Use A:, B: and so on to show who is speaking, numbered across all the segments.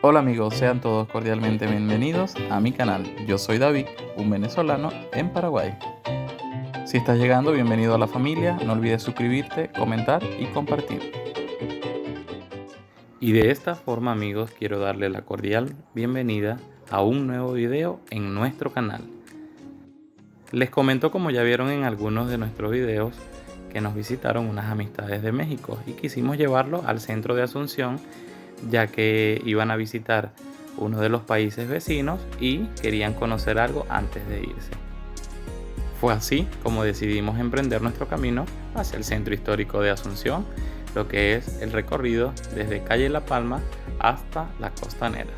A: Hola amigos, sean todos cordialmente bienvenidos a mi canal. Yo soy David, un venezolano en Paraguay. Si estás llegando, bienvenido a la familia. No olvides suscribirte, comentar y compartir. Y de esta forma, amigos, quiero darle la cordial bienvenida a un nuevo video en nuestro canal. Les comento, como ya vieron en algunos de nuestros videos, que nos visitaron unas amistades de México y quisimos llevarlos al centro de Asunción, ya que iban a visitar uno de los países vecinos y querían conocer algo antes de irse. Fue así como decidimos emprender nuestro camino hacia el centro histórico de Asunción, lo que es el recorrido desde calle La Palma hasta la Costanera.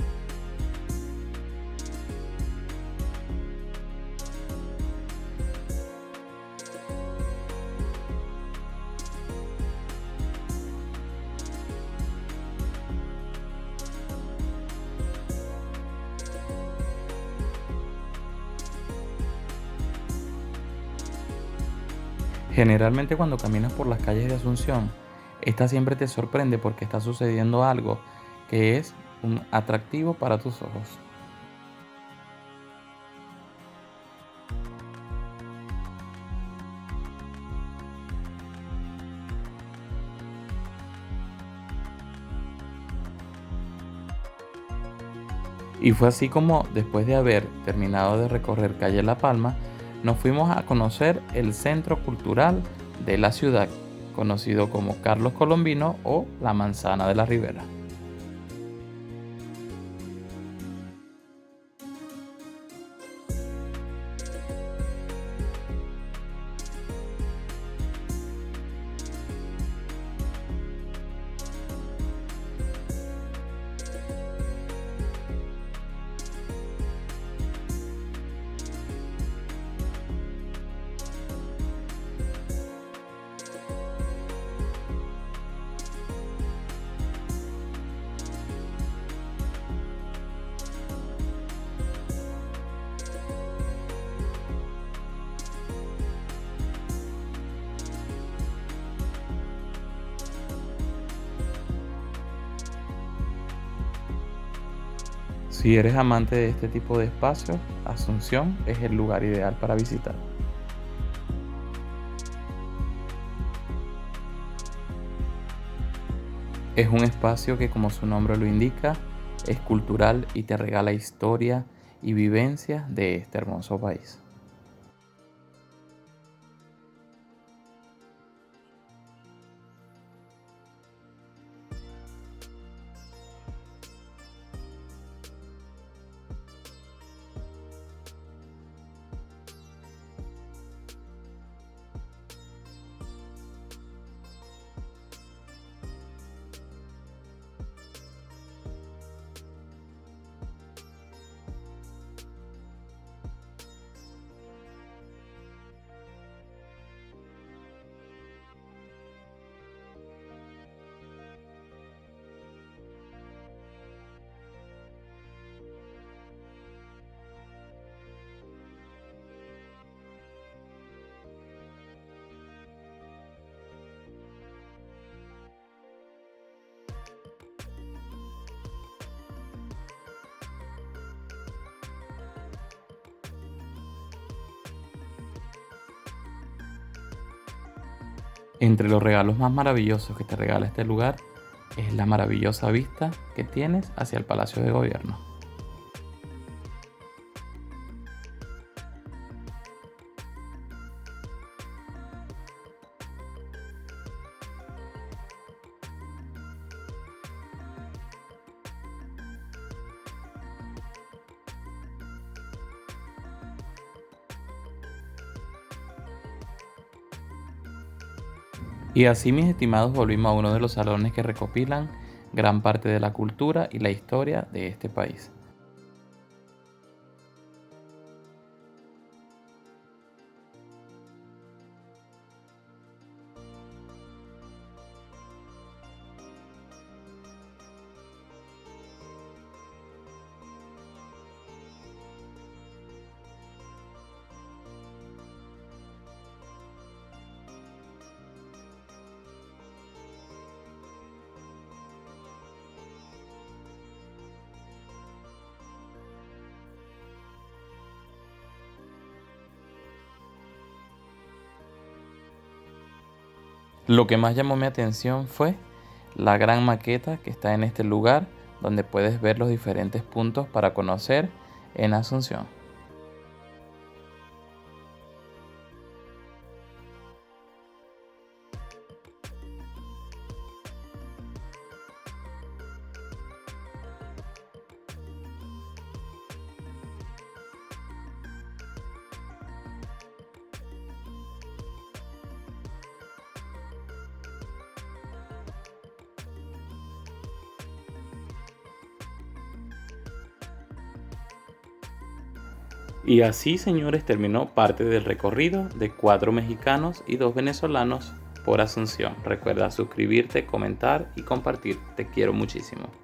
A: Generalmente cuando caminas por las calles de Asunción, esta siempre te sorprende porque está sucediendo algo que es un atractivo para tus ojos. Y fue así como, después de haber terminado de recorrer calle La Palma, nos fuimos a conocer el centro cultural de la ciudad, conocido como Carlos Colombino o la Manzana de la Ribera. Si eres amante de este tipo de espacios, Asunción es el lugar ideal para visitar. Es un espacio que, como su nombre lo indica, es cultural y te regala historia y vivencias de este hermoso país. Entre los regalos más maravillosos que te regala este lugar es la maravillosa vista que tienes hacia el Palacio de Gobierno. Y así, mis estimados, volvimos a uno de los salones que recopilan gran parte de la cultura y la historia de este país. Lo que más llamó mi atención fue la gran maqueta que está en este lugar, donde puedes ver los diferentes puntos para conocer en Asunción. Y así, señores, terminó parte del recorrido de 4 mexicanos y 2 venezolanos por Asunción. Recuerda suscribirte, comentar y compartir. Te quiero muchísimo.